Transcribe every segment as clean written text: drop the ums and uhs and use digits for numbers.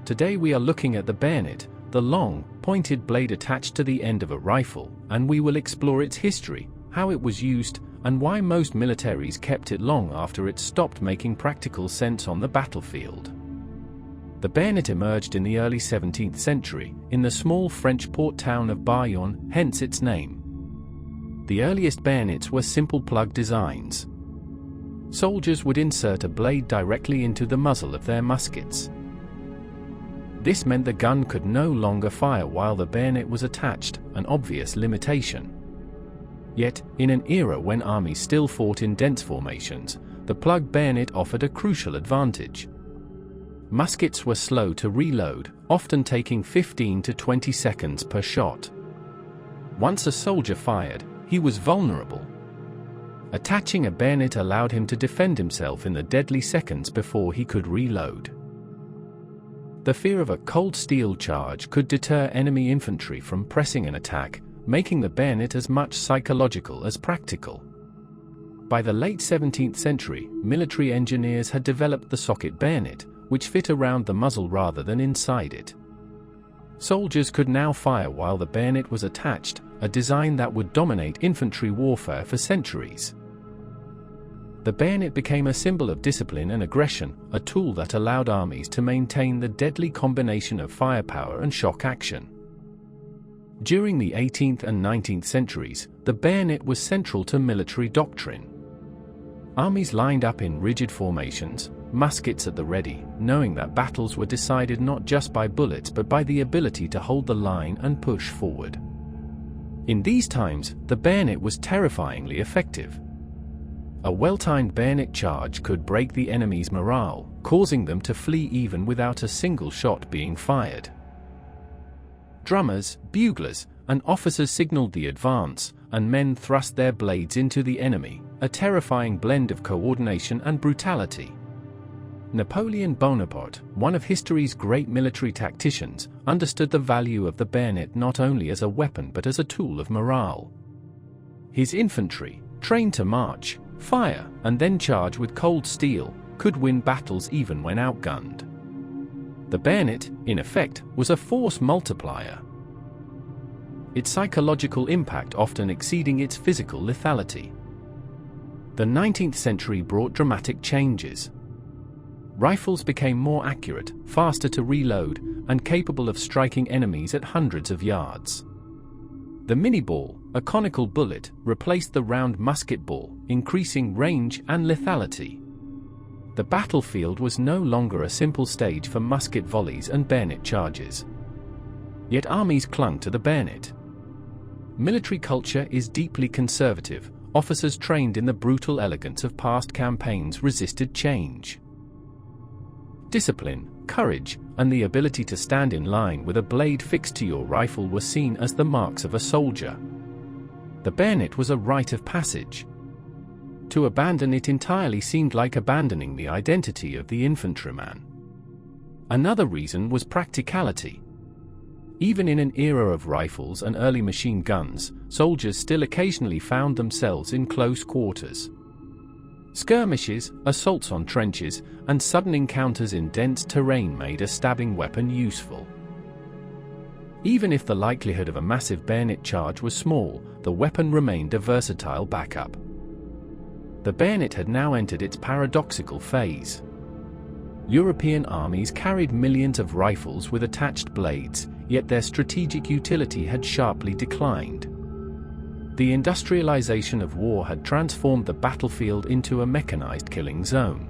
Today we are looking at the bayonet, the long, pointed blade attached to the end of a rifle, and we will explore its history, how it was used, and why most militaries kept it long after it stopped making practical sense on the battlefield. The bayonet emerged in the early 17th century, in the small French port town of Bayonne, hence its name. The earliest bayonets were simple plug designs. Soldiers would insert a blade directly into the muzzle of their muskets. This meant the gun could no longer fire while the bayonet was attached, an obvious limitation. Yet, in an era when armies still fought in dense formations, the plug bayonet offered a crucial advantage. Muskets were slow to reload, often taking 15 to 20 seconds per shot. Once a soldier fired, he was vulnerable. Attaching a bayonet allowed him to defend himself in the deadly seconds before he could reload. The fear of a cold steel charge could deter enemy infantry from pressing an attack, making the bayonet as much psychological as practical. By the late 17th century, military engineers had developed the socket bayonet, which fit around the muzzle rather than inside it. Soldiers could now fire while the bayonet was attached, a design that would dominate infantry warfare for centuries. The bayonet became a symbol of discipline and aggression, a tool that allowed armies to maintain the deadly combination of firepower and shock action. During the 18th and 19th centuries, the bayonet was central to military doctrine. Armies lined up in rigid formations, muskets at the ready, knowing that battles were decided not just by bullets but by the ability to hold the line and push forward. In these times, the bayonet was terrifyingly effective. A well-timed bayonet charge could break the enemy's morale, causing them to flee even without a single shot being fired. Drummers, buglers, and officers signaled the advance, and men thrust their blades into the enemy, a terrifying blend of coordination and brutality. Napoleon Bonaparte, one of history's great military tacticians, understood the value of the bayonet not only as a weapon but as a tool of morale. His infantry, trained to march, fire, and then charge with cold steel, could win battles even when outgunned. The bayonet, in effect, was a force multiplier, its psychological impact often exceeding its physical lethality. The 19th century brought dramatic changes. Rifles became more accurate, faster to reload, and capable of striking enemies at hundreds of yards. The mini-ball, a conical bullet, replaced the round musket ball, increasing range and lethality. The battlefield was no longer a simple stage for musket volleys and bayonet charges. Yet armies clung to the bayonet. Military culture is deeply conservative. Officers trained in the brutal elegance of past campaigns resisted change. Discipline, courage, and the ability to stand in line with a blade fixed to your rifle were seen as the marks of a soldier. The bayonet was a rite of passage. To abandon it entirely seemed like abandoning the identity of the infantryman. Another reason was practicality. Even in an era of rifles and early machine guns, soldiers still occasionally found themselves in close quarters. Skirmishes, assaults on trenches, and sudden encounters in dense terrain made a stabbing weapon useful. Even if the likelihood of a massive bayonet charge was small, the weapon remained a versatile backup. The bayonet had now entered its paradoxical phase. European armies carried millions of rifles with attached blades, yet their strategic utility had sharply declined. The industrialization of war had transformed the battlefield into a mechanized killing zone.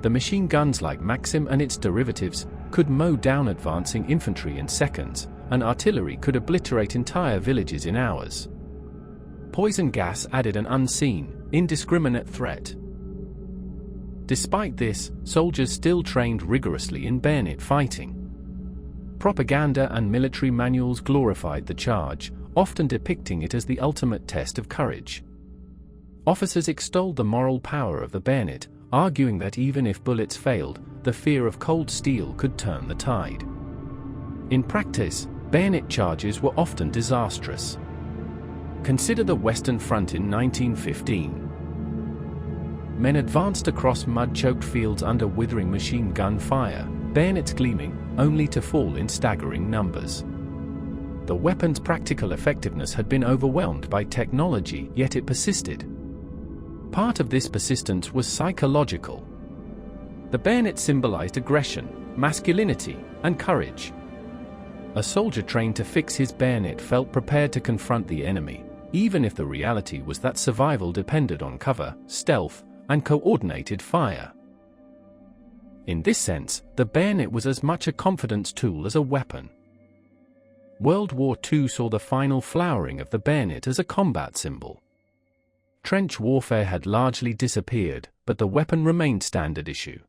The machine guns like Maxim and its derivatives could mow down advancing infantry in seconds, and artillery could obliterate entire villages in hours. Poison gas added an unseen, indiscriminate threat. Despite this, soldiers still trained rigorously in bayonet fighting. Propaganda and military manuals glorified the charge, often depicting it as the ultimate test of courage. Officers extolled the moral power of the bayonet, arguing that even if bullets failed, the fear of cold steel could turn the tide. In practice, bayonet charges were often disastrous. Consider the Western Front in 1915. Men advanced across mud-choked fields under withering machine gun fire, bayonets gleaming, only to fall in staggering numbers. The weapon's practical effectiveness had been overwhelmed by technology, yet it persisted. Part of this persistence was psychological. The bayonet symbolized aggression, masculinity, and courage. A soldier trained to fix his bayonet felt prepared to confront the enemy, even if the reality was that survival depended on cover, stealth, and coordinated fire. In this sense, the bayonet was as much a confidence tool as a weapon. World War II saw the final flowering of the bayonet as a combat symbol. Trench warfare had largely disappeared, but the weapon remained standard issue.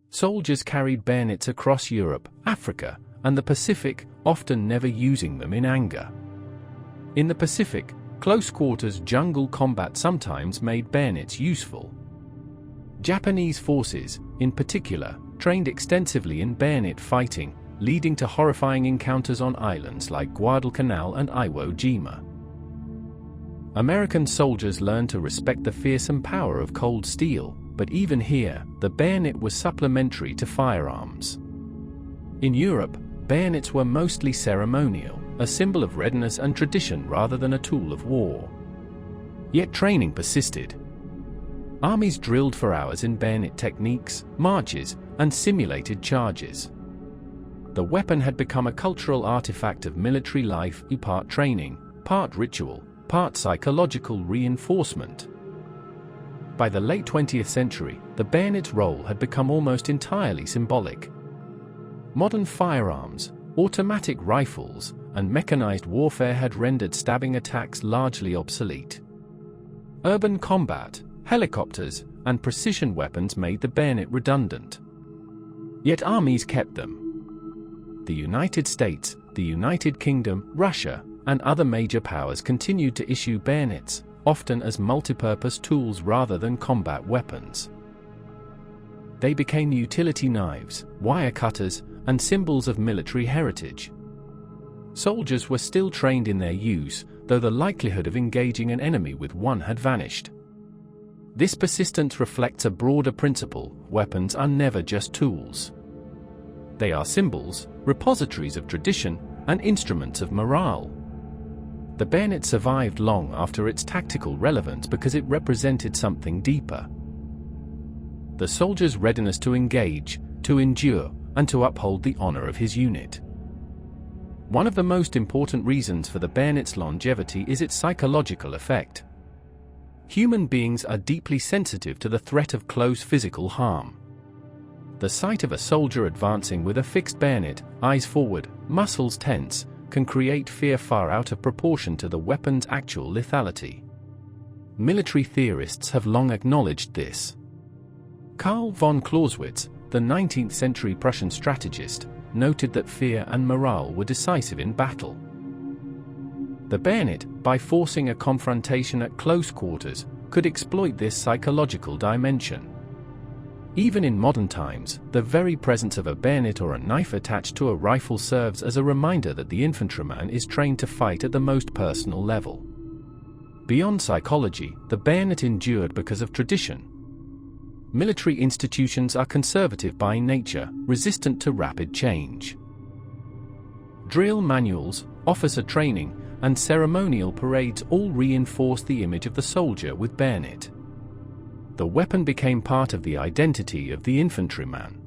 Soldiers carried bayonets across Europe, Africa, and the Pacific, often never using them in anger. In the Pacific, close-quarters jungle combat sometimes made bayonets useful. Japanese forces, in particular, trained extensively in bayonet fighting, leading to horrifying encounters on islands like Guadalcanal and Iwo Jima. American soldiers learned to respect the fearsome power of cold steel, but even here, the bayonet was supplementary to firearms. In Europe, bayonets were mostly ceremonial, a symbol of readiness and tradition rather than a tool of war. Yet training persisted. Armies drilled for hours in bayonet techniques, marches, and simulated charges. The weapon had become a cultural artifact of military life, part training, part ritual, part psychological reinforcement. By the late 20th century, the bayonet's role had become almost entirely symbolic. Modern firearms, automatic rifles, and mechanized warfare had rendered stabbing attacks largely obsolete. Urban combat, helicopters, and precision weapons made the bayonet redundant. Yet armies kept them. The United States, the United Kingdom, Russia, and other major powers continued to issue bayonets, often as multipurpose tools rather than combat weapons. They became utility knives, wire cutters, and symbols of military heritage. Soldiers were still trained in their use, though the likelihood of engaging an enemy with one had vanished. This persistence reflects a broader principle: weapons are never just tools. They are symbols, repositories of tradition, and instruments of morale. The bayonet survived long after its tactical relevance because it represented something deeper. The soldier's readiness to engage, to endure, and to uphold the honor of his unit. One of the most important reasons for the bayonet's longevity is its psychological effect. Human beings are deeply sensitive to the threat of close physical harm. The sight of a soldier advancing with a fixed bayonet, eyes forward, muscles tense, can create fear far out of proportion to the weapon's actual lethality. Military theorists have long acknowledged this. Karl von Clausewitz, the 19th century Prussian strategist, noted that fear and morale were decisive in battle. The bayonet, by forcing a confrontation at close quarters, could exploit this psychological dimension. Even in modern times, the very presence of a bayonet or a knife attached to a rifle serves as a reminder that the infantryman is trained to fight at the most personal level. Beyond psychology, the bayonet endured because of tradition. Military institutions are conservative by nature, resistant to rapid change. Drill manuals, officer training, and ceremonial parades all reinforce the image of the soldier with bayonet. The weapon became part of the identity of the infantryman.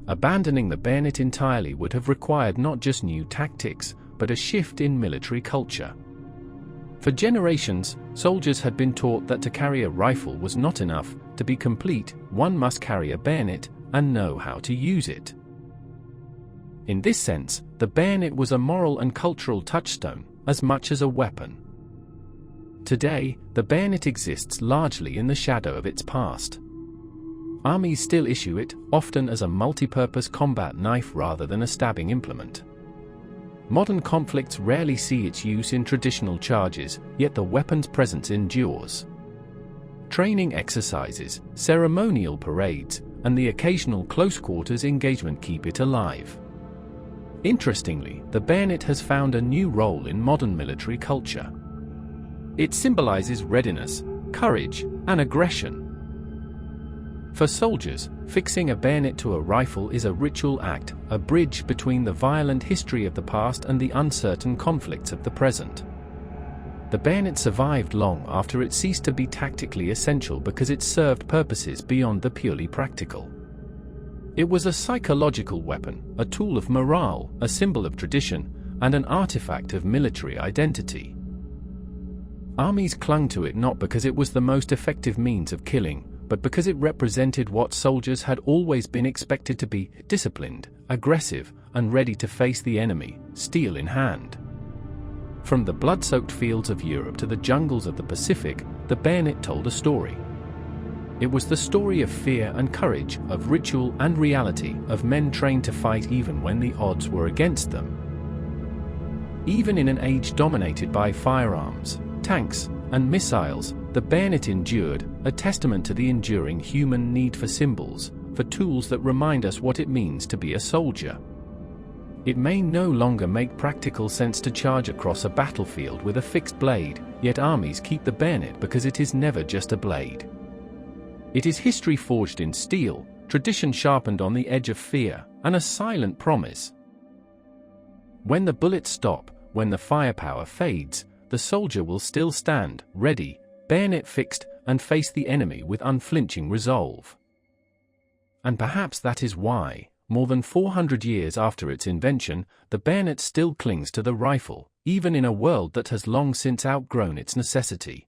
Abandoning the bayonet entirely would have required not just new tactics, but a shift in military culture. For generations, soldiers had been taught that to carry a rifle was not enough. To be complete, one must carry a bayonet and know how to use it. In this sense, the bayonet was a moral and cultural touchstone, as much as a weapon. Today, the bayonet exists largely in the shadow of its past. Armies still issue it, often as a multi-purpose combat knife rather than a stabbing implement. Modern conflicts rarely see its use in traditional charges, yet the weapon's presence endures. Training exercises, ceremonial parades, and the occasional close-quarters engagement keep it alive. Interestingly, the bayonet has found a new role in modern military culture. It symbolizes readiness, courage, and aggression. For soldiers, fixing a bayonet to a rifle is a ritual act, a bridge between the violent history of the past and the uncertain conflicts of the present. The bayonet survived long after it ceased to be tactically essential because it served purposes beyond the purely practical. It was a psychological weapon, a tool of morale, a symbol of tradition, and an artifact of military identity. Armies clung to it not because it was the most effective means of killing, but because it represented what soldiers had always been expected to be: disciplined, aggressive, and ready to face the enemy, steel in hand. From the blood-soaked fields of Europe to the jungles of the Pacific, the bayonet told a story. It was the story of fear and courage, of ritual and reality, of men trained to fight even when the odds were against them. Even in an age dominated by firearms, tanks, and missiles, the bayonet endured, a testament to the enduring human need for symbols, for tools that remind us what it means to be a soldier. It may no longer make practical sense to charge across a battlefield with a fixed blade, yet armies keep the bayonet because it is never just a blade. It is history forged in steel, tradition sharpened on the edge of fear, and a silent promise. When the bullets stop, when the firepower fades, the soldier will still stand, ready, bayonet fixed, and face the enemy with unflinching resolve. And perhaps that is why, more than 400 years after its invention, the bayonet still clings to the rifle, even in a world that has long since outgrown its necessity.